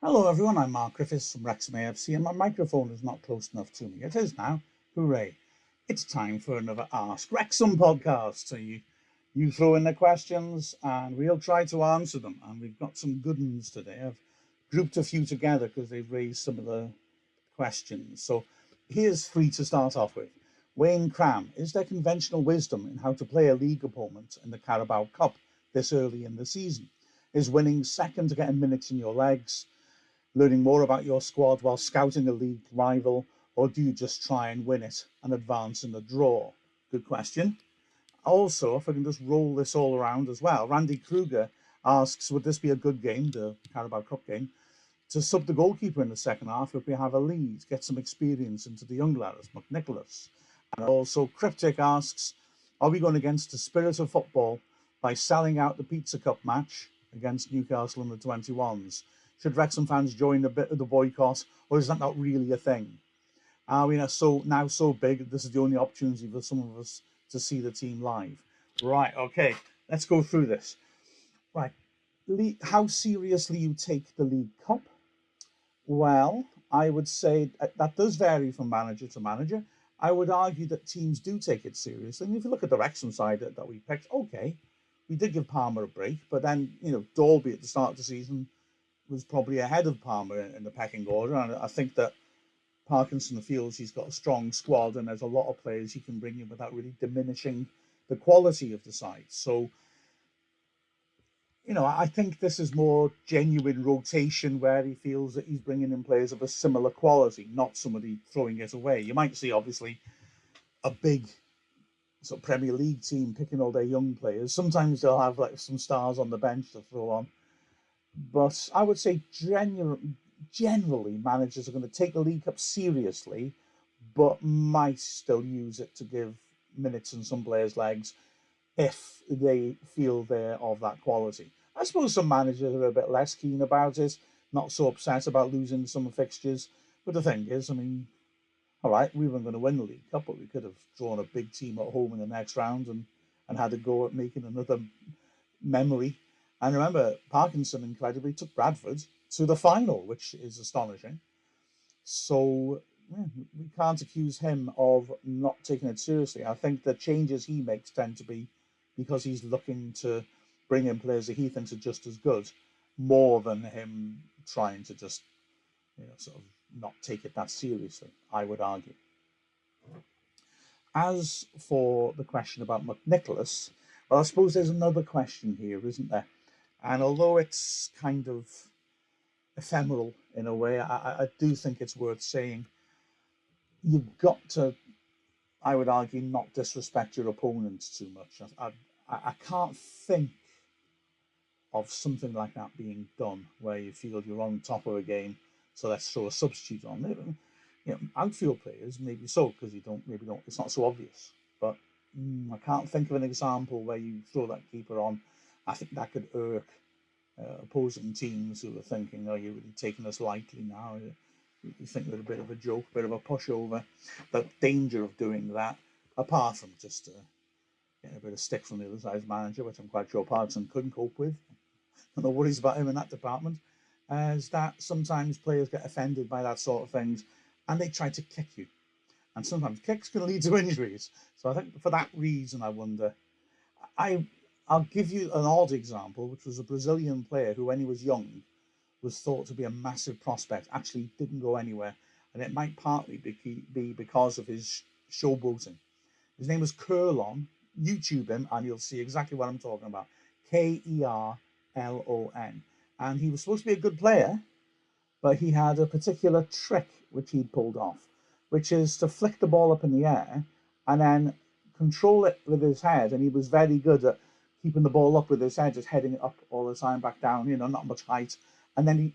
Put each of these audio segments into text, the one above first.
Hello everyone, I'm Mark Griffiths from Wrexham AFC and my microphone is not close enough to me. It is now. Hooray. It's time for another Ask Wrexham podcast. So you throw in the questions and we'll try to answer them. And we've got some good ones today. I've grouped a few together because they've raised some of the questions. So here's three to start off with. Wayne Cram, is there conventional wisdom in how to play a league opponent in the Carabao Cup this early in the season? Is winning second to getting minutes in your legs? Learning more about your squad while scouting a league rival, or do you just try and win it and advance in the draw? Good question. Also, if I can just roll this all around as well, Randy Kruger asks, would this be a good game, the Carabao Cup game, to sub the goalkeeper in the second half if we have a lead, get some experience into the young lads, McNicholas? And also, Cryptic asks, are we going against the spirit of football by selling out the Pizza Cup match against Newcastle in the 21s? Should Wrexham fans join a bit of the boycott, or is that not really a thing? Are we now so big that this is the only opportunity for some of us to see the team live? Right, okay, let's go through this. Right, how seriously you take the League Cup? Well, I would say that does vary from manager to manager. I would argue that teams do take it seriously. And if you look at the Wrexham side that we picked, okay, we did give Palmer a break, but then, Dalby at the start of the season was probably ahead of Palmer in the pecking order. And I think that Parkinson feels he's got a strong squad and there's a lot of players he can bring in without really diminishing the quality of the side. So, I think this is more genuine rotation where he feels that he's bringing in players of a similar quality, not somebody throwing it away. You might see, obviously, a big sort of Premier League team picking all their young players. Sometimes they'll have like some stars on the bench to throw on. But I would say generally managers are going to take the League Cup seriously, but might still use it to give minutes in some players' legs if they feel they're of that quality. I suppose some managers are a bit less keen about it, not so upset about losing some fixtures. But the thing is, I mean, all right, we weren't going to win the League Cup, but we could have drawn a big team at home in the next round and had a go at making another memory. And remember, Parkinson incredibly took Bradford to the final, which is astonishing. So yeah, we can't accuse him of not taking it seriously. I think the changes he makes tend to be because he's looking to bring in players that he thinks are just as good, more than him trying to just, sort of not take it that seriously, I would argue. As for the question about McNicholas, well, I suppose there's another question here, isn't there? And although it's kind of ephemeral in a way, I do think it's worth saying you've got to, I would argue, not disrespect your opponents too much. I can't think of something like that being done where you feel you're on top of a game, so let's throw a substitute on. Outfield players maybe so because you don't maybe don't. It's not so obvious, but I can't think of an example where you throw that keeper on. I think that could irk opposing teams who are thinking, "Oh, you're really taking us lightly now." You think they're a bit of a joke, a bit of a pushover. The danger of doing that, apart from just getting a bit of stick from the other side's manager, which I'm quite sure Parkinson couldn't cope with. No worries about him in that department, is that sometimes players get offended by that sort of things and they try to kick you. And sometimes kicks can lead to injuries. So I think for that reason, I wonder. I, I'll give you an odd example, which was a Brazilian player who, when he was young, was thought to be a massive prospect, actually didn't go anywhere. And it might partly be because of his showboating. His name was Kerlon. YouTube him and you'll see exactly what I'm talking about. Kerlon. And he was supposed to be a good player, but he had a particular trick which he'd pulled off, which is to flick the ball up in the air and then control it with his head. And he was very good at keeping the ball up with his head, just heading it up all the time, back down, not much height. And then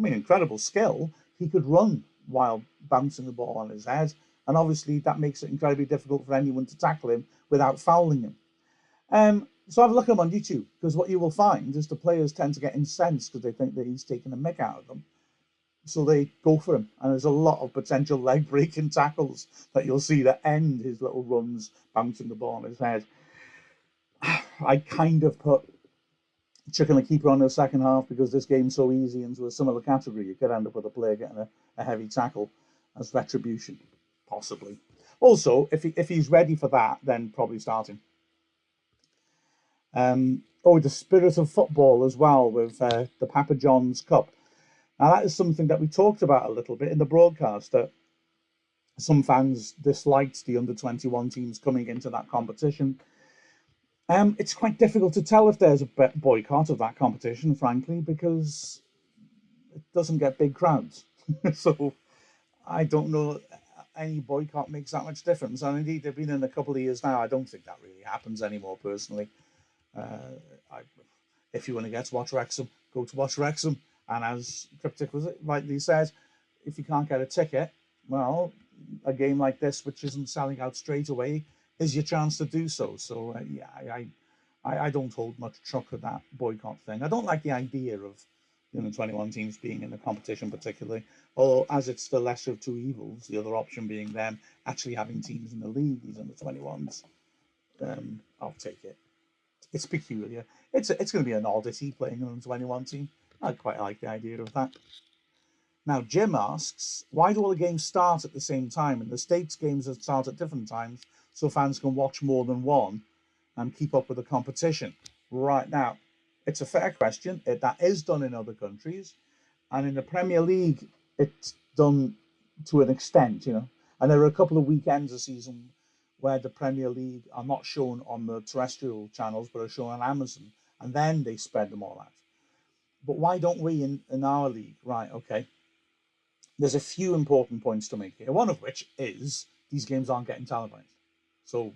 incredible skill. He could run while bouncing the ball on his head. And obviously that makes it incredibly difficult for anyone to tackle him without fouling him. So have a look at him on YouTube, because what you will find is the players tend to get incensed because they think that he's taking a mick out of them. So they go for him. And there's a lot of potential leg breaking tackles that you'll see that end his little runs bouncing the ball on his head. I kind of put chucking a keeper on in the second half because this game's so easy into a similar category. You could end up with a player getting a heavy tackle as retribution, possibly. Also, if he's ready for that, then probably starting. The spirit of football as well with the Papa John's Cup. Now, that is something that we talked about a little bit in the broadcast, that some fans disliked the under-21 teams coming into that competition. It's quite difficult to tell if there's a boycott of that competition, frankly, because it doesn't get big crowds. So I don't know any boycott makes that much difference. And indeed, they've been in a couple of years now. I don't think that really happens anymore, personally. If you want to get to watch Wrexham, go to watch Wrexham. And as Cryptic was rightly said, if you can't get a ticket, well, a game like this, which isn't selling out straight away, is your chance to do so. So I don't hold much truck with that boycott thing. I don't like the idea of 21 teams being in the competition particularly, or as it's the lesser of two evils, the other option being them actually having teams in the league, these under 21s. I'll take it. It's peculiar. It's going to be an oddity playing an under 21 team. I quite like the idea of that. Now, Jim asks, why do all the games start at the same time? In the States, games start at different times so fans can watch more than one and keep up with the competition. Right now, it's a fair question. That is done in other countries. And in the Premier League, it's done to an extent, And there are a couple of weekends a season where the Premier League are not shown on the terrestrial channels, but are shown on Amazon. And then they spread them all out. But why don't we in our league? Right, okay. There's a few important points to make here. One of which is these games aren't getting televised. So,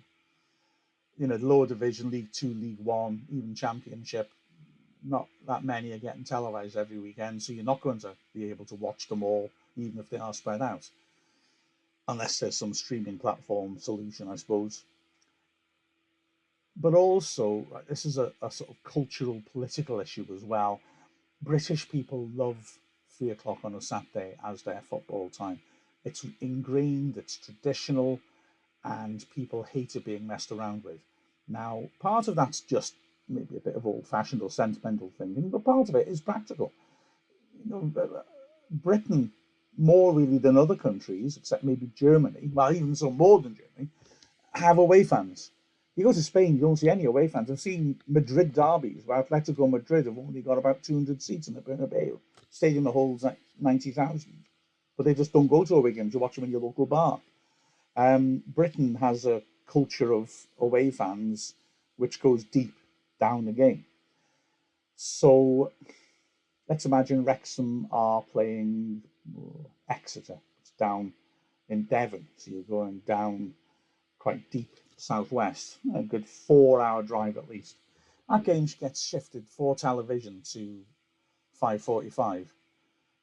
the lower division, League 2, League 1, even Championship, not that many are getting televised every weekend. So you're not going to be able to watch them all, even if they are spread out. Unless there's some streaming platform solution, I suppose. But also, this is a sort of cultural, political issue as well. British people love 3 o'clock on a Saturday as their football time. It's ingrained, it's traditional, and people hate it being messed around with. Now, part of that's just maybe a bit of old-fashioned or sentimental thinking, but part of it is practical. Britain, more really than other countries, except maybe Germany, well, even so more than Germany, have away fans. You go to Spain, you don't see any away fans. I've seen Madrid derbies where Atletico Madrid have only got about 200 seats in the Bernabeu. Stadium that holds 90,000. But they just don't go to away games. You watch them in your local bar. Britain has a culture of away fans which goes deep down the game. So let's imagine Wrexham are playing Exeter. It's down in Devon. So you're going down quite deep southwest, a good 4-hour drive at least. That game gets shifted for television to 5:45.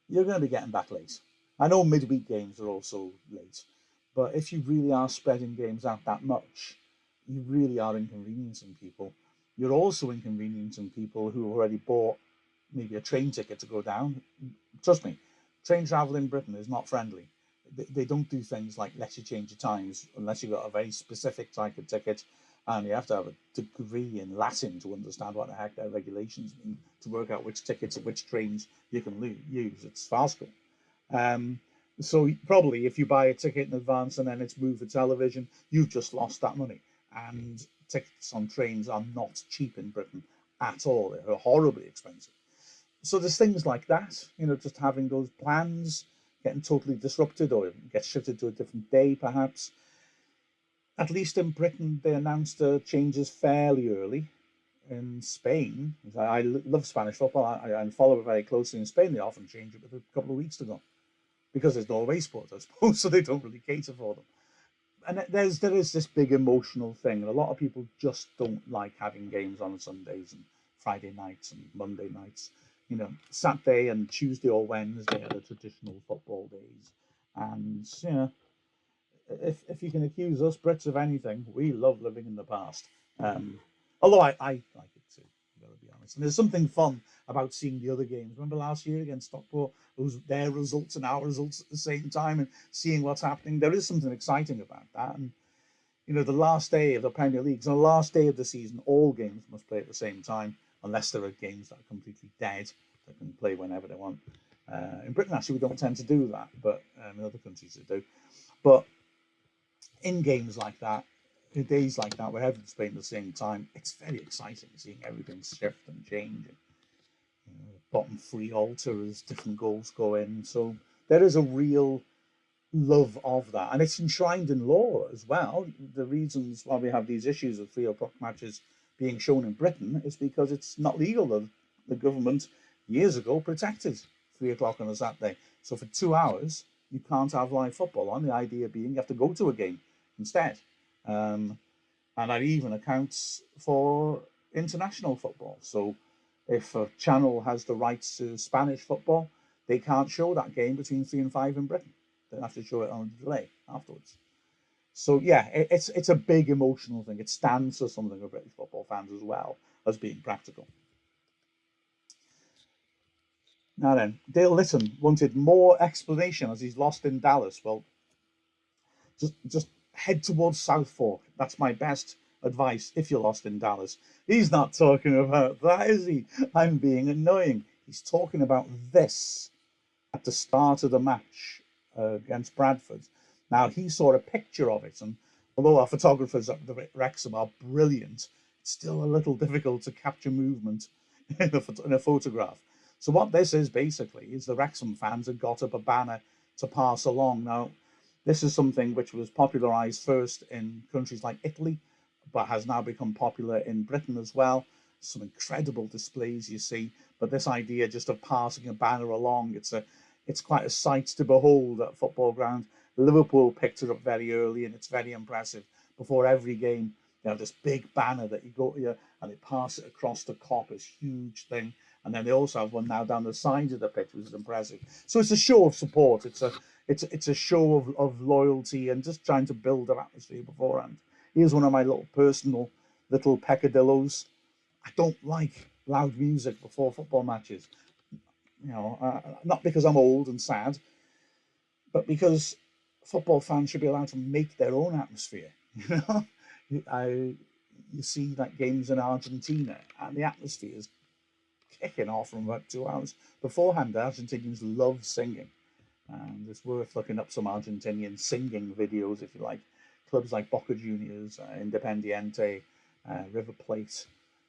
You're going to be getting back late. I know midweek games are also late, but if you really are spreading games out that much, you really are inconveniencing people. You're also inconveniencing people who already bought maybe a train ticket to go down. Trust me, train travel in Britain is not friendly. They don't do things like let you change your times unless you've got a very specific type of ticket, and you have to have a degree in Latin to understand what the heck their regulations mean to work out which tickets and which trains you can use. It's farcical. So probably if you buy a ticket in advance and then it's moved for television, you've just lost that money. And tickets on trains are not cheap in Britain at all. They're horribly expensive. So there's things like that, just having those plans getting totally disrupted or get shifted to a different day, perhaps. At least in Britain, they announced the changes fairly early. In Spain, I love Spanish football. I follow it very closely. In Spain, they often change it with a couple of weeks to go because there's no away sport, I suppose, so they don't really cater for them. And there is this big emotional thing, and a lot of people just don't like having games on Sundays and Friday nights and Monday nights. Saturday and Tuesday or Wednesday are the traditional football days. And, if you can accuse us Brits of anything, we love living in the past. Although I like it too, I've got to be honest. And there's something fun about seeing the other games. Remember last year against Stockport, it was their results and our results at the same time and seeing what's happening. There is something exciting about that. And, the last day of the Premier League, so the last day of the season, all games must play at the same time. unless there are games that are completely dead that can play whenever they want. In Britain, actually, we don't tend to do that, but in other countries they do. But in games like that, in days like that, where everyone's playing at the same time, it's very exciting seeing everything shift and change. Bottom three alter as different goals go in. So there is a real love of that, and it's enshrined in law as well. The reasons why we have these issues of 3 o'clock matches being shown in Britain is because it's not legal. The government years ago protected 3 o'clock on a Saturday. So for 2 hours, you can't have live football on. The idea being you have to go to a game instead. And that even accounts for international football. So if a channel has the rights to Spanish football, they can't show that game between 3 and 5 in Britain. They have to show it on a delay afterwards. So yeah, it's a big emotional thing. It stands for something of British football fans as well as being practical. Now then, Dale Litton wanted more explanation as he's lost in Dallas. Well, just head towards South Fork. That's my best advice if you're lost in Dallas. He's not talking about that, is he? I'm being annoying. He's talking about this at the start of the match against Bradford. Now, he saw a picture of it, and although our photographers at the Wrexham are brilliant, it's still a little difficult to capture movement in a photograph. So what this is basically is the Wrexham fans had got up a banner to pass along. Now, this is something which was popularised first in countries like Italy, but has now become popular in Britain as well. Some incredible displays you see, but this idea just of passing a banner along, it's quite a sight to behold at football ground. Liverpool picked it up very early, and it's very impressive. Before every game, they have this big banner that you go to, and they pass it across the Kop, this huge thing. And then they also have one now down the sides of the pitch, which is impressive. So it's a show of support. It's a show of loyalty and just trying to build an atmosphere beforehand. Here's one of my little personal little peccadillos. I don't like loud music before football matches. Not because I'm old and sad, but because football fans should be allowed to make their own atmosphere. You see that games in Argentina, and the atmosphere is kicking off from about 2 hours beforehand. The Argentinians love singing, and it's worth looking up some Argentinian singing videos if you like. Clubs like Boca Juniors, Independiente, River Plate.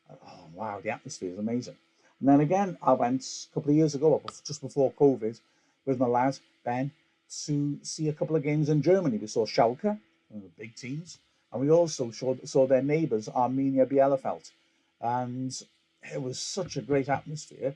Oh wow, the atmosphere is amazing. And then again, I went a couple of years ago, just before COVID, with my lad Ben, to see a couple of games in Germany. We saw Schalke, one of the big teams, and we also saw their neighbours, Arminia Bielefeld, and it was such a great atmosphere.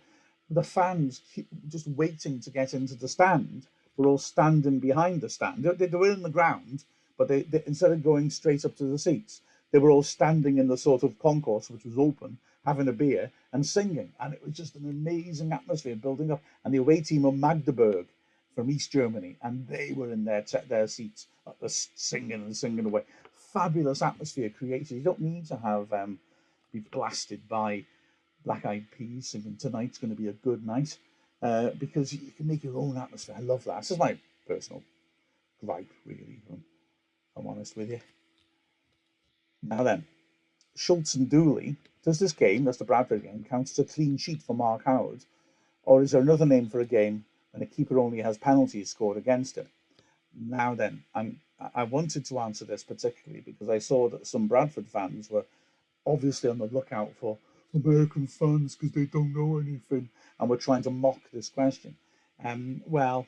The fans just waiting to get into the stand were all standing behind the stand. They were in the ground, but they instead of going straight up to the seats, they were all standing in the sort of concourse, which was open, having a beer and singing. And it was just an amazing atmosphere building up. And the away team were Magdeburg from East Germany, and they were in their seats, singing and singing away. Fabulous atmosphere created. You don't need to have be blasted by Black Eyed Peas singing "Tonight's going to be a good night," because you can make your own atmosphere. I love that. This is my personal gripe, really, if I'm honest with you. Now then, Schultz and Dooley, does this game, that's the Bradford game, count as a clean sheet for Mark Howard? Or is there another name for a game when a keeper only has penalties scored against him? Now then, I wanted to answer this particularly because I saw that some Bradford fans were obviously on the lookout for American fans because they don't know anything, and were trying to mock this question. Well,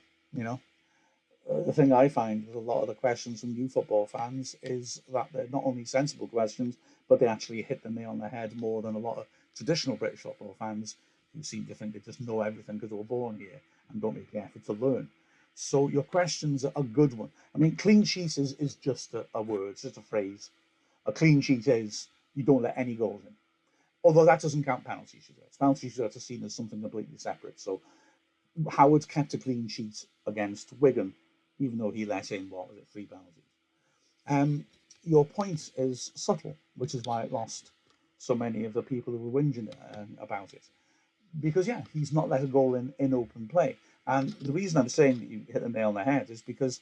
the thing I find with a lot of the questions from new football fans is that they're not only sensible questions, but they actually hit the nail on the head more than a lot of traditional British football fans who seem to think they just know everything because they were born here and don't make the effort to learn. So your question's a good one. I mean, clean sheet is just a word, it's just a phrase. A clean sheet is you don't let any goals in. Although that doesn't count penalty shootouts. Penalty shootouts are seen as something completely separate. So Howard kept a clean sheet against Wigan, even though he let in, 3 penalties. Your point is subtle, which is why it lost so many of the people who were whinging about it. Because, yeah, he's not let a goal in open play. And the reason I'm saying that you hit the nail on the head is because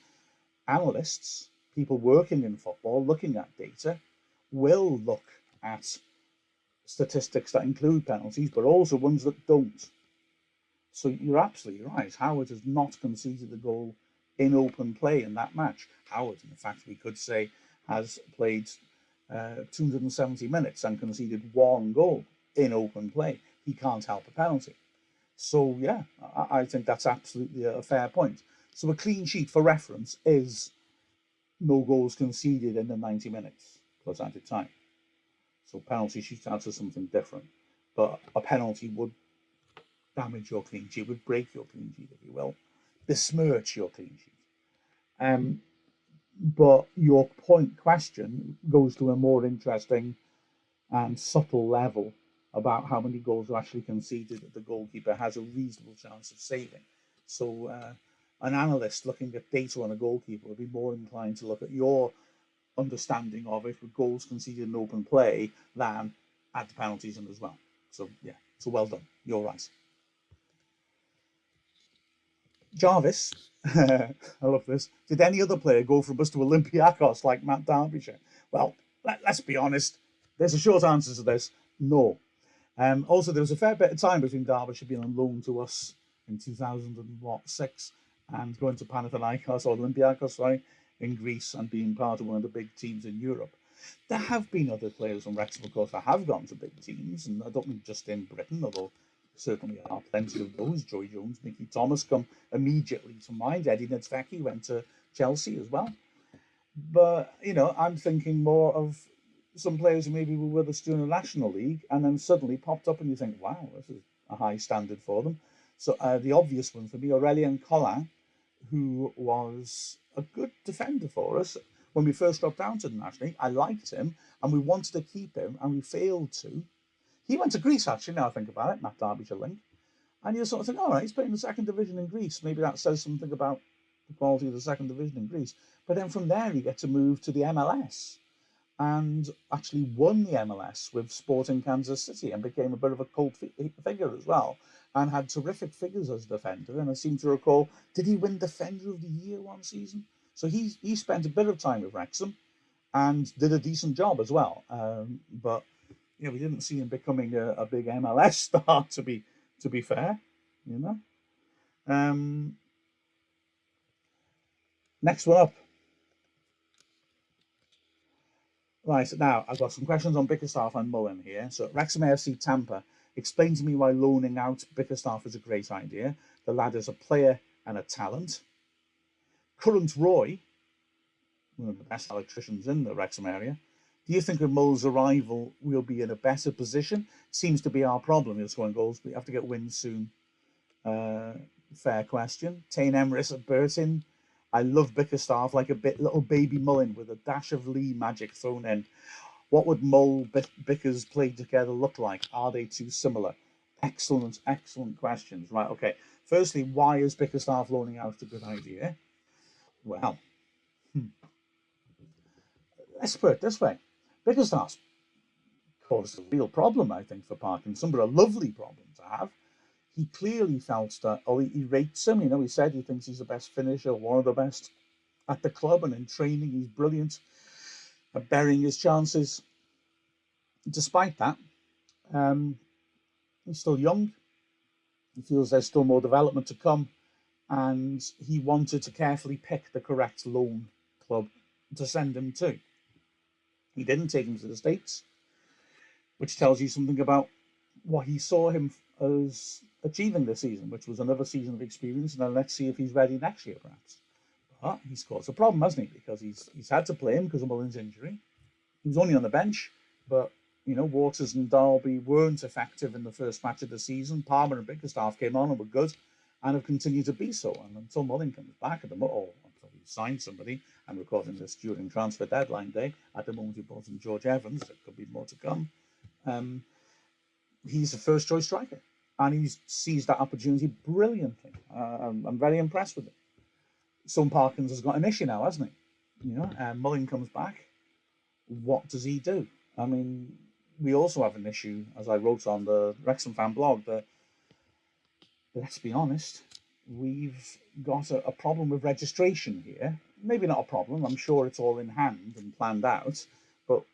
analysts, people working in football, looking at data, will look at statistics that include penalties, but also ones that don't. So you're absolutely right. Howard has not conceded a goal in open play in that match. Howard, in fact, we could say, has played 270 minutes and conceded one goal in open play. He can't help a penalty. So, yeah, I think that's absolutely a fair point. So a clean sheet, for reference, is no goals conceded in the 90 minutes plus added time. So penalty shootouts are something different. But a penalty would damage your clean sheet, would break your clean sheet, if you will, besmirch your clean sheet. But your question goes to a more interesting and subtle level about how many goals are actually conceded that the goalkeeper has a reasonable chance of saving. So an analyst looking at data on a goalkeeper would be more inclined to look at your understanding of it with goals conceded in open play than add the penalties in as well. So yeah, so well done. You're right. Jarvis, I love this. Did any other player go from us to Olympiacos like Matt Derbyshire? Well, let's be honest. There's a short answer to this. No. Also, there was a fair bit of time between Derbyshire being on loan to us in 2006 and going to Panathinaikos or Olympiacos, sorry, in Greece and being part of one of the big teams in Europe. There have been other players from Wrexham, of course, that have gone to big teams, and I don't mean just in Britain, although certainly are plenty of those. Joy Jones, Mickey Thomas come immediately to mind. Eddie Nedzvecki went to Chelsea as well. But, I'm thinking more of some players who maybe were with us during the National League and then suddenly popped up and you think, wow, this is a high standard for them. So the obvious one for me, Aurélien Collin, who was a good defender for us when we first dropped down to the National League. I liked him and we wanted to keep him and we failed to. He went to Greece, actually, now I think about it, Matt Derbyshire link. And you sort of think, all right, he's playing the second division in Greece. Maybe that says something about the quality of the second division in Greece. But then from there, you get to move to the MLS and actually won the MLS with Sporting Kansas City and became a bit of a cult figure as well and had terrific figures as a defender. And I seem to recall, did he win Defender of the Year one season? So he spent a bit of time with Wrexham and did a decent job as well. But we didn't see him becoming a big MLS star, to be fair, Next one up. Right, now I've got some questions on Bickerstaff and Mullin here. So Wrexham AFC Tampa, explain to me why loaning out Bickerstaff is a great idea. The lad is a player and a talent. Current Roy, one of the best electricians in the Wrexham area. Do you think with Mull's arrival we'll be in a better position? Seems to be our problem. You're scoring goals, but we have to get wins soon. Fair question. Tane Emrys at Burton. I love Bickerstaff like a little baby Mullin with a dash of Lee magic thrown in. What would Mull Bickers played together look like? Are they too similar? Excellent questions. Right, okay. Firstly, why is Bickerstaff loaning out a good idea? Well, let's put it this way. Bickerstaff's caused a real problem, I think, for Parkinson, but a lovely problem to have. He clearly felt that, he rates him. He said he thinks he's the best finisher, one of the best at the club, and in training he's brilliant at burying his chances. Despite that, he's still young. He feels there's still more development to come, and he wanted to carefully pick the correct loan club to send him to. He didn't take him to the States, which tells you something about what he saw him as achieving this season, which was another season of experience. And then let's see if he's ready next year, perhaps. But he's caused a problem, hasn't he? Because he's had to play him because of Mullin's injury. He was only on the bench, but Waters and Derby weren't effective in the first match of the season. Palmer and Bickerstaff came on and were good, and have continued to be so. And until Mullin comes back at the moment, or until he signs somebody, I'm recording this during transfer deadline day. At the moment, he brought in George Evans. There could be more to come. He's a first choice striker, and he's seized that opportunity brilliantly. I'm very impressed with it. Son Parkins has got an issue now, hasn't he? Mullin comes back. What does he do? I mean, we also have an issue, as I wrote on the Wrexham fan blog, that, let's be honest, we've got a problem with registration here. Maybe not a problem. I'm sure it's all in hand and planned out. But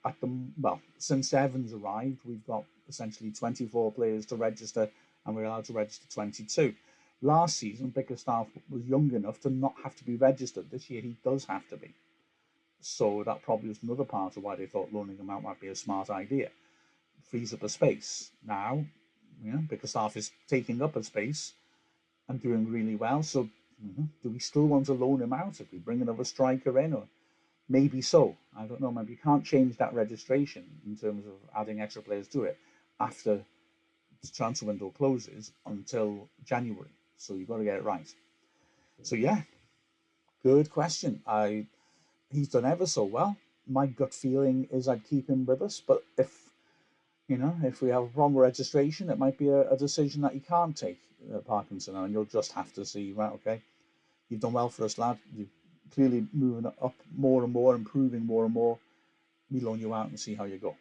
since Evans arrived, we've got essentially 24 players to register, and we're allowed to register 22. Last season, Bickerstaff was young enough to not have to be registered. This year, he does have to be. So that probably was another part of why they thought loaning him out might be a smart idea. Frees up a space. Now, Bickerstaff is taking up a space and doing really well. So, do we still want to loan him out if we bring another striker in? Or maybe so. I don't know. Maybe you can't change that registration in terms of adding extra players to it after the transfer window closes until January. So you've got to get it right. So yeah, good question. He's done ever so well. My gut feeling is I'd keep him with us, but if we have a problem with registration, it might be a decision that you can't take, Parkinson, and you'll just have to see, right, okay, you've done well for us, lad. You're clearly moving up more and more, improving more and more. We loan you out and see how you go.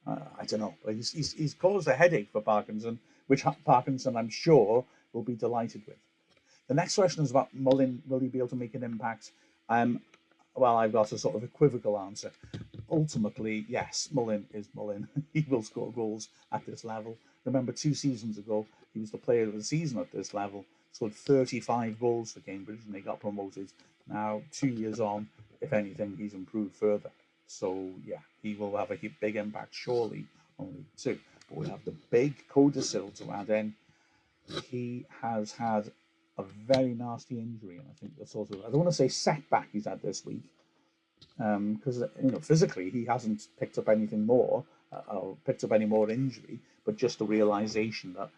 I don't know. He's caused a headache for Parkinson, which Parkinson, I'm sure, will be delighted with. The next question is about Mullin. Will he be able to make an impact? Well, I've got a sort of equivocal answer. Ultimately, yes, Mullin is Mullin. He will score goals at this level. Remember, 2 seasons ago, he was the player of the season at this level. Scored 35 goals for Cambridge and they got promoted. Now, 2 years on, if anything, he's improved further. So, yeah, he will have a big impact, surely, on League 2. But we have the big codicil to add in. He has had a very nasty injury, and I think the sort of, I don't want to say setback he's had this week, because physically he hasn't picked up anything more, or picked up any more injury, but just the realization that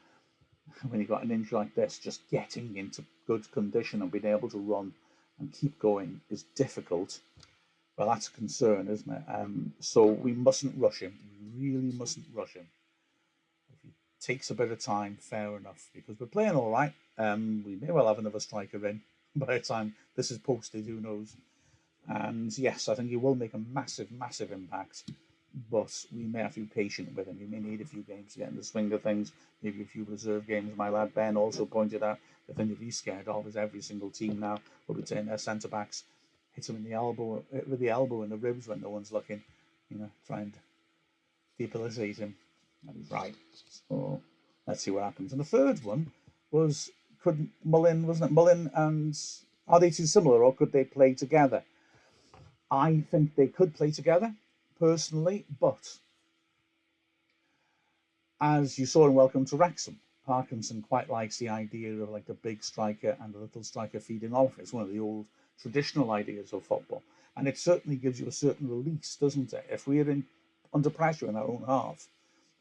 when you've got an injury like this, just getting into good condition and being able to run and keep going is difficult. Well, that's a concern, isn't it? So we mustn't rush him. We really mustn't rush him. If he takes a bit of time, fair enough, because we're playing all right. We may well have another striker in by the time this is posted, who knows. And yes, I think he will make a massive, massive impact, but we may have to be patient with him. He may need a few games to get in the swing of things, maybe a few reserve games. My lad Ben also pointed out the thing that he's scared of is every single team now will be taking their centre-backs, hit him in the elbow, with the elbow in the ribs when no one's looking, try and debilitate him. And he's right. So let's see what happens. And the third one was, wasn't it Mullin and, are they too similar or could they play together? I think they could play together, personally, but as you saw in Welcome to Wrexham, Parkinson quite likes the idea of like the big striker and the little striker feeding off. It's one of the old traditional ideas of football. And it certainly gives you a certain release, doesn't it? If we're under pressure in our own half,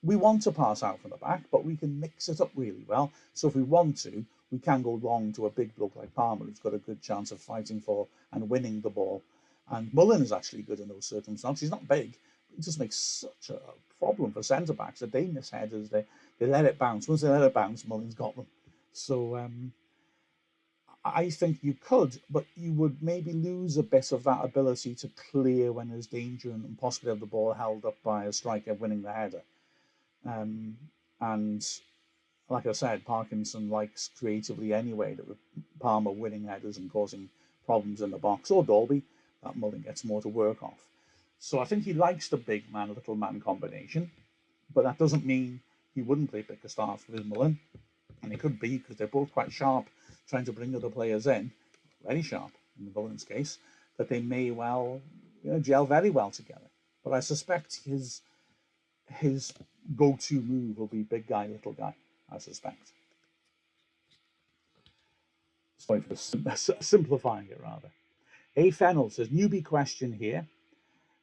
we want to pass out from the back, but we can mix it up really well. So if we want to, we can go long to a big bloke like Palmer, who's got a good chance of fighting for and winning the ball. And Mullin is actually good in those circumstances. He's not big, but it just makes such a problem for centre-backs that they miss headers. They let it bounce. Once they let it bounce, Mullin's got them. So I think you could, but you would maybe lose a bit of that ability to clear when there's danger and possibly have the ball held up by a striker winning the header. And like I said, Parkinson likes creatively anyway, that with Palmer winning headers and causing problems in the box, or Dalby, that Mullin gets more to work off. So I think he likes the big man, little man combination, but that doesn't mean he wouldn't play Bickerstaff with Mullin. And it could be, because they're both quite sharp, trying to bring other players in, very sharp in the Mullin's case, that they may well gel very well together. But I suspect his go-to move will be big guy, little guy, I suspect. Sorry for simplifying it, rather. A. Fennel says, newbie question here.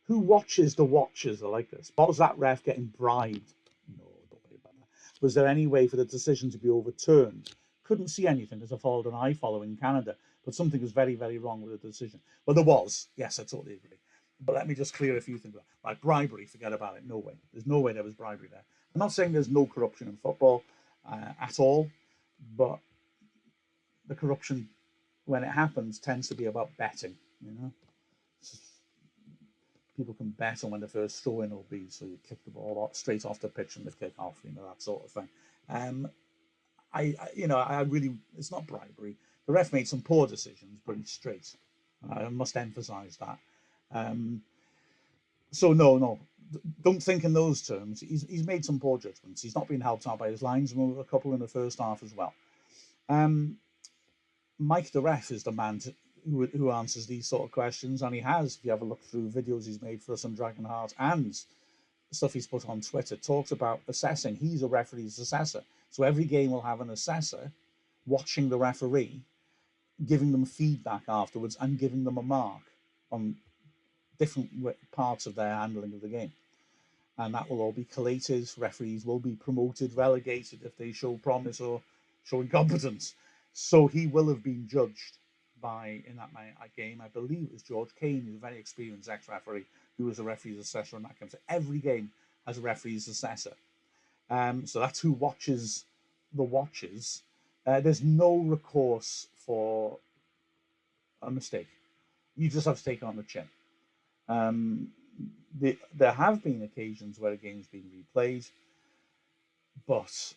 Who watches the watchers? I like this. Was that ref getting bribed? No, don't worry about that. Was there any way for the decision to be overturned? Couldn't see anything as I followed an iFollow in Canada, but something was very, very wrong with the decision. Well, there was. Yes, I totally agree. But let me just clear a few things. Like bribery, forget about it. No way. There's no way there was bribery there. I'm not saying there's no corruption in football at all, but the corruption, when it happens, tends to be about betting, People can bet on when the first throw-in will be, so you kick the ball straight off the pitch and the kick off, that sort of thing. I really, it's not bribery. The ref made some poor decisions, pretty straight. I must emphasise that. So no, don't think in those terms. He's made some poor judgments. He's not been helped out by his linesman, a couple in the first half as well. Um, Mike the ref is the man who answers these sort of questions, and he has. If you have a look through videos he's made for us on Dragonheart and stuff he's put on Twitter, talks about assessing. He's a referee's assessor, so every game will have an assessor watching the referee, giving them feedback afterwards, and giving them a mark on different parts of their handling of the game. And that will all be collated. Referees will be promoted, relegated if they show promise or show incompetence. So he will have been judged by, in that game, I believe it was George Kane, who's a very experienced ex-referee, who was a referee's assessor in that game. So every game has a referee's assessor. So that's who watches the watches. There's no recourse for a mistake. You just have to take it on the chin. There have been occasions where a game's been replayed, but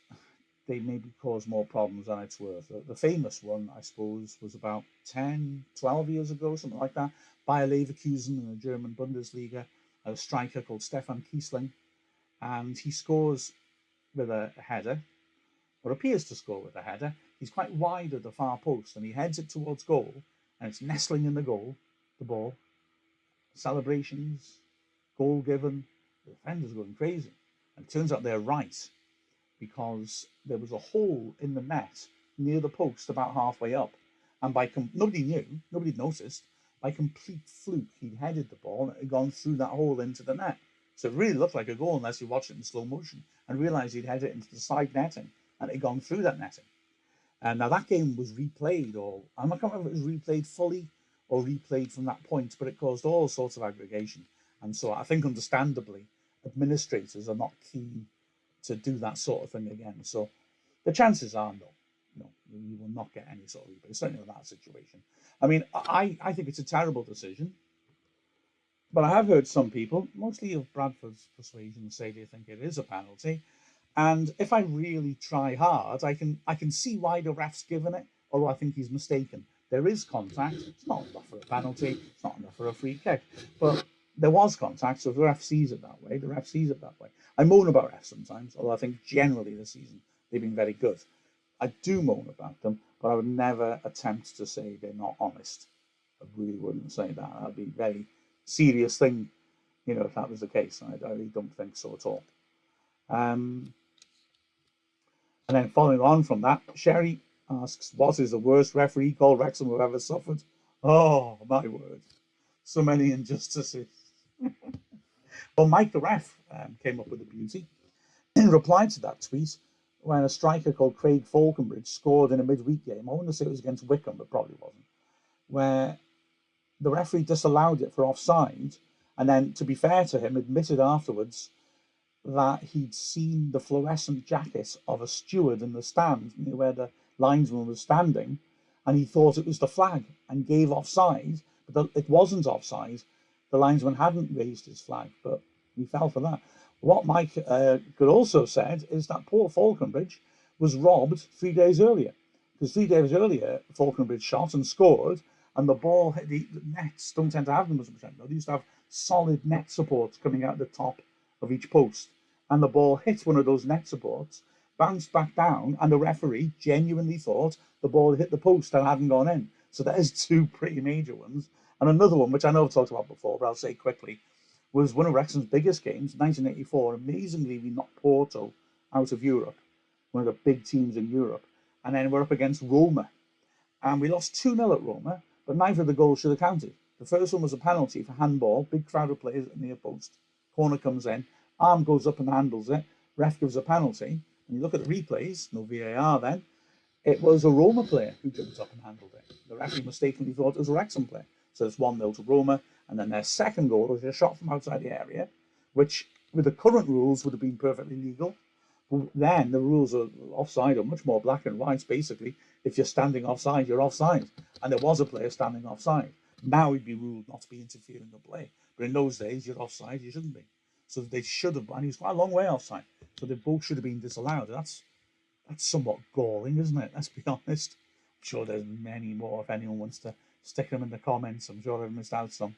they maybe cause more problems than it's worth. The famous one, I suppose, was about 10, 12 years ago, something like that, Bayer Leverkusen in the German Bundesliga, a striker called Stefan Kiesling, and he scores with a header, or appears to score with a header. He's quite wide at the far post, and he heads it towards goal, and it's nestling in the ball. Celebrations, goal given, the defender's going crazy. And it turns out they're right, because there was a hole in the net near the post about halfway up. And nobody knew, nobody noticed, by complete fluke, he'd headed the ball and it had gone through that hole into the net. So it really looked like a goal unless you watched it in slow motion and realised he'd headed it into the side netting and it had gone through that netting. And now that game was replayed, or I can't remember if it was replayed fully or replayed from that point, but it caused all sorts of aggregation. And so I think, understandably, administrators are not keen to do that sort of thing again. So the chances are no, you will not get any sort of replay, certainly in that situation. I mean, I think it's a terrible decision, but I have heard some people, mostly of Bradford's persuasion, say they think it is a penalty. And if I really try hard, I can see why the ref's given it, although I think he's mistaken. There is contact. It's not enough for a penalty. It's not enough for a free kick. But there was contact, so if the ref sees it that way, the ref sees it that way. I moan about refs sometimes, although I think generally this season they've been very good. I do moan about them, but I would never attempt to say they're not honest. I really wouldn't say that. That'd be a very serious thing, if that was the case. I really don't think so at all. And then following on from that, Sherry asks, what is the worst referee call Wrexham have ever suffered? Oh, my word. So many injustices. Well, Mike the ref came up with a beauty. In reply to that tweet, when a striker called Craig Falconbridge scored in a midweek game, I want to say it was against Wycombe, but probably wasn't, where the referee disallowed it for offside, and then, to be fair to him, admitted afterwards that he'd seen the fluorescent jacket of a steward in the stand near where the linesman was standing, and he thought it was the flag and gave offside, but it wasn't offside. The linesman hadn't raised his flag, but he fell for that. What Mike could also said is that poor Falconbridge was robbed 3 days earlier, because 3 days earlier Falconbridge shot and scored, and the ball hit the nets. Don't tend to have them as much. They used to have solid net supports coming out the top of each post, and the ball hit one of those net supports, bounced back down, and the referee genuinely thought the ball hit the post and hadn't gone in. So there's two pretty major ones. And another one, which I know I've talked about before, but I'll say quickly, was one of Wrexham's biggest games, 1984. Amazingly, we knocked Porto out of Europe, one of the big teams in Europe. And then we're up against Roma. And we lost 2-0 at Roma, but neither of the goals should have counted. The first one was a penalty for handball, big crowd of players at the near post. Corner comes in, arm goes up and handles it. Ref gives a penalty. And you look at the replays, no VAR then, it was a Roma player who jumped up and handled it. The referee mistakenly thought it was a Wrexham player. So it's 1-0 to Roma. And then their second goal was a shot from outside the area, which with the current rules would have been perfectly legal. But then the rules of offside are much more black and white. Basically, if you're standing offside, you're offside. And there was a player standing offside. Now he'd be ruled not to be interfering in the play. But in those days, you're offside, you shouldn't be. So they should have, and he was quite a long way offside. So they both should have been disallowed. That's somewhat galling, isn't it? Let's be honest. I'm sure there's many more. If anyone wants to stick them in the comments, I'm sure I've missed out some.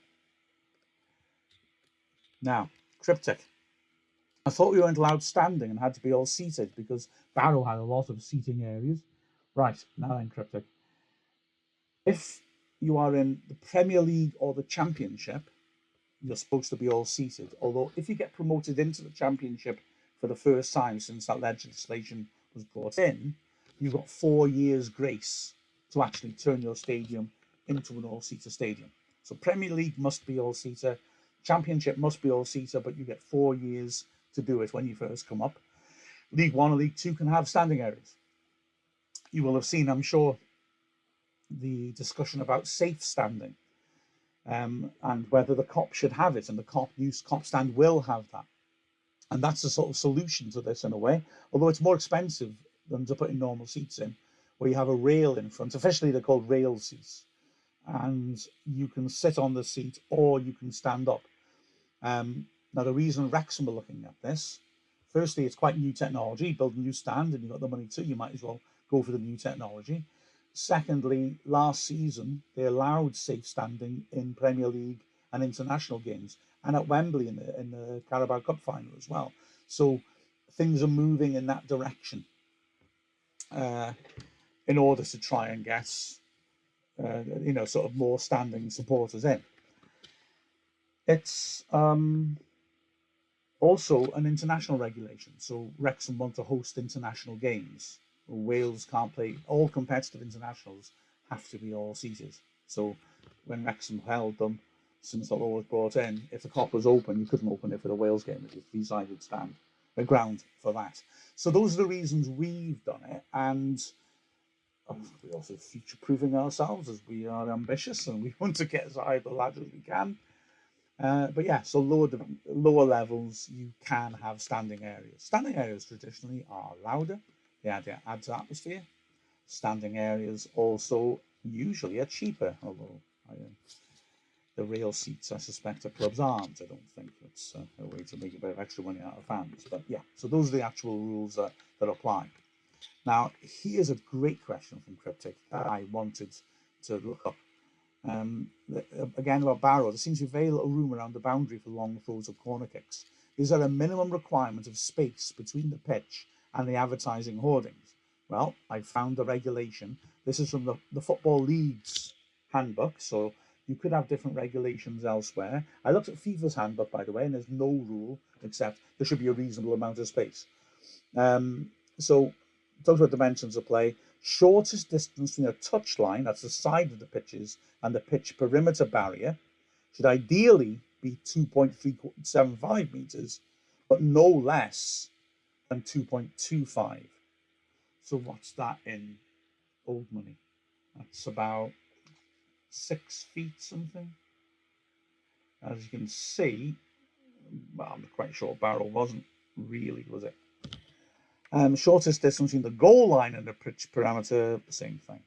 Now, Cryptic. I thought we weren't allowed standing and had to be all seated because Barrow had a lot of seating areas. Right, now then, Cryptic. If you are in the Premier League or the Championship, you're supposed to be all seated. Although, if you get promoted into the Championship for the first time since that legislation was brought in, you've got 4 years grace to actually turn your stadium into an all-seater stadium. So Premier League must be all-seater, Championship must be all-seater, but you get 4 years to do it when you first come up. League One and League Two can have standing areas. You will have seen, I'm sure, the discussion about safe standing, and whether the cop should have it, and the cop stand will have that. And that's the sort of solution to this in a way, although it's more expensive than to put in normal seats in, where you have a rail in front. Officially, they're called rail seats, and you can sit on the seat or you can stand up. Now, the reason Wrexham are looking at this, firstly, it's quite new technology. Build a new stand and you've got the money to, you might as well go for the new technology. Secondly, last season, they allowed safe standing in Premier League and international games, and at Wembley in the Carabao Cup final as well. So things are moving in that direction in order to try and get, sort of more standing supporters in. It's also an international regulation. So Wrexham want to host international games. Wales can't play. All competitive internationals have to be all seated. So when Wrexham held them, since the law was brought in, if the Kop was open, you couldn't open it for the Wales game. It was a three-sided stand, a ground for that. So those are the reasons we've done it, and we're also future-proofing ourselves as we are ambitious and we want to get as high the ladder as we can. But yeah, so lower levels, you can have standing areas. Standing areas traditionally are louder. They add to atmosphere. Standing areas also usually are cheaper, although the rail seats, I suspect, the clubs aren't. I don't think it's a way to make a bit of extra money out of fans. But yeah, so those are the actual rules that apply. Now, here's a great question from Cryptic that I wanted to look up. Again, about Barrow, there seems to be very little room around the boundary for long throws or corner kicks. Is there a minimum requirement of space between the pitch and the advertising hoardings? Well, I found the regulation. This is from the Football League's handbook, so you could have different regulations elsewhere. I looked at FIFA's handbook, by the way, and there's no rule except there should be a reasonable amount of space. So, talks about dimensions of play. Shortest distance from your touchline, that's the side of the pitches, and the pitch perimeter barrier, should ideally be 2.375 meters, but no less than 2.25. So what's that in old money? That's about 6 feet something. As you can see, well, I'm quite sure Barrow wasn't really, was it? Shortest distance between the goal line and the pitch parameter, same thing.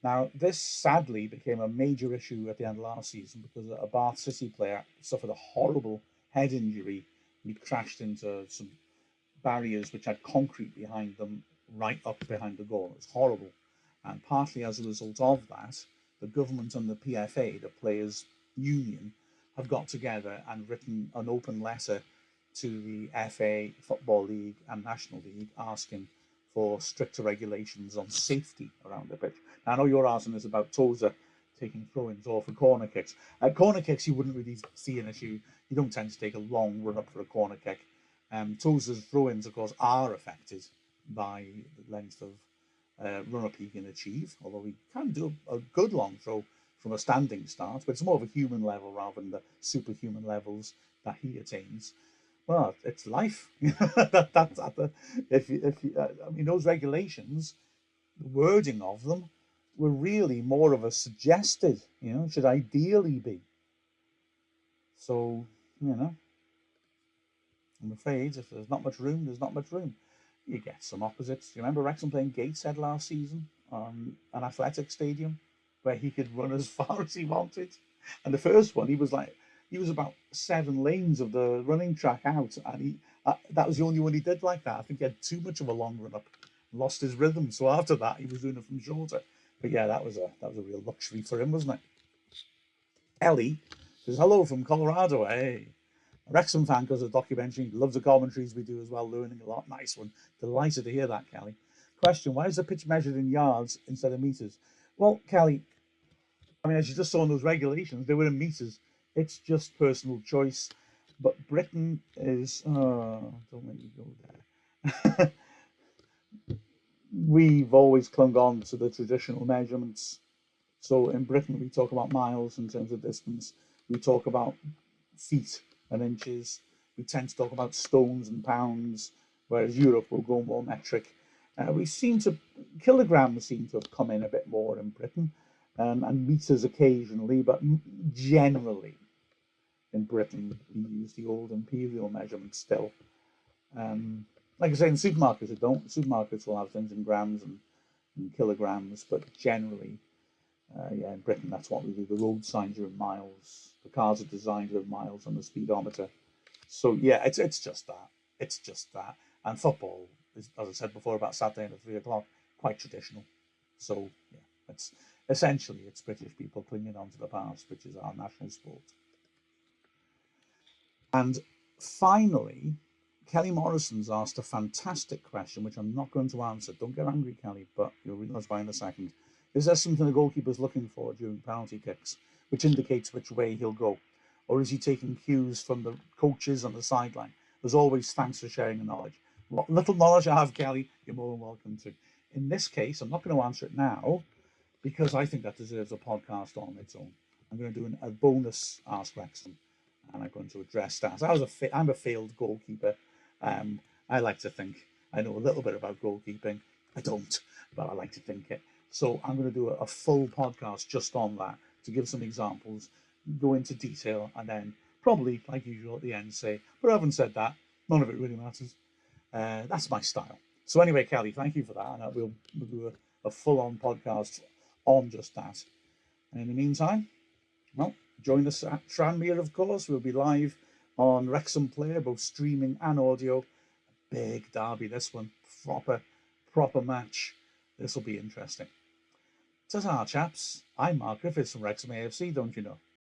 Now, this sadly became a major issue at the end of last season because a Bath City player suffered a horrible head injury. He crashed into some barriers which had concrete behind them, right up behind the goal. It's horrible. And partly as a result of that, the government and the PFA, the Players' Union, have got together and written an open letter to the FA, Football League and National League asking for stricter regulations on safety around the pitch. Now, I know you're asking us about Tozer taking throw-ins or for corner kicks. At corner kicks, you wouldn't really see an issue. You don't tend to take a long run-up for a corner kick. Tozer's throw-ins, of course, are affected by the length of run-up he can achieve, although he can do a good long throw from a standing start, but it's more of a human level rather than the superhuman levels that he attains. Well, it's life. I mean, those regulations, the wording of them were really more of a suggested, should ideally be. So, I'm afraid if there's not much room, there's not much room. You get some opposites. You remember Wrexham playing Gateshead last season on an athletic stadium where he could run as far as he wanted? And the first one, he was about 7 lanes of the running track out, and that was the only one he did like that. I think he had too much of a long run up, lost his rhythm. So after that, he was doing it from shorter. But yeah, that was a real luxury for him, wasn't it? Ellie says hello from Colorado. Hey, A Wrexham fan because of the documentary, loves the commentaries we do as well, learning a lot. Nice one. Delighted to hear that, Kelly. Question, why is the pitch measured in yards instead of metres? Well, Kelly, I mean, as you just saw in those regulations, they were in metres. It's just personal choice. But Britain is, don't let me go there. We've always clung on to the traditional measurements. So in Britain, we talk about miles in terms of distance. We talk about feet and inches. We tend to talk about stones and pounds, whereas Europe will go more metric. We seem to, kilograms seem to have come in a bit more in Britain, and meters occasionally, but generally in Britain, we use the old imperial measurement still. Like I say, in supermarkets, it don't. Supermarkets will have things in grams and kilograms, but generally, yeah, in Britain, that's what we do. The road signs are in miles. The cars are designed with miles on the speedometer. So yeah, it's just that. It's just that. And football is, as I said before, about Saturday at 3 o'clock, quite traditional. So yeah, it's essentially it's British people clinging on to the past, which is our national sport. And finally, Kelly Morrison's asked a fantastic question, which I'm not going to answer. Don't get angry, Kelly, but you'll realise why in a second. Is there something the goalkeeper's looking for during penalty kicks, which indicates which way he'll go? Or is he taking cues from the coaches on the sideline? As always, thanks for sharing the knowledge. What little knowledge I have, Kelly, you're more than welcome to. In this case, I'm not going to answer it now because I think that deserves a podcast on its own. I'm going to do a bonus Ask Wrexham, and I'm going to address that. I'm a failed goalkeeper. I like to think I know a little bit about goalkeeping. I don't, but I like to think it. So I'm going to do a full podcast just on that to give some examples, go into detail, and then probably, like usual, at the end say, but I haven't said that. None of it really matters. That's my style. So anyway, Kelly, thank you for that, and we'll do a full-on podcast on just that. And in the meantime, well, join us at Tranmere, of course. We'll be live on Wrexham Player, both streaming and audio. Big derby, this one. Proper match. This will be interesting. Ta-ta, chaps. I'm Mark Griffiths from Wrexham AFC, don't you know?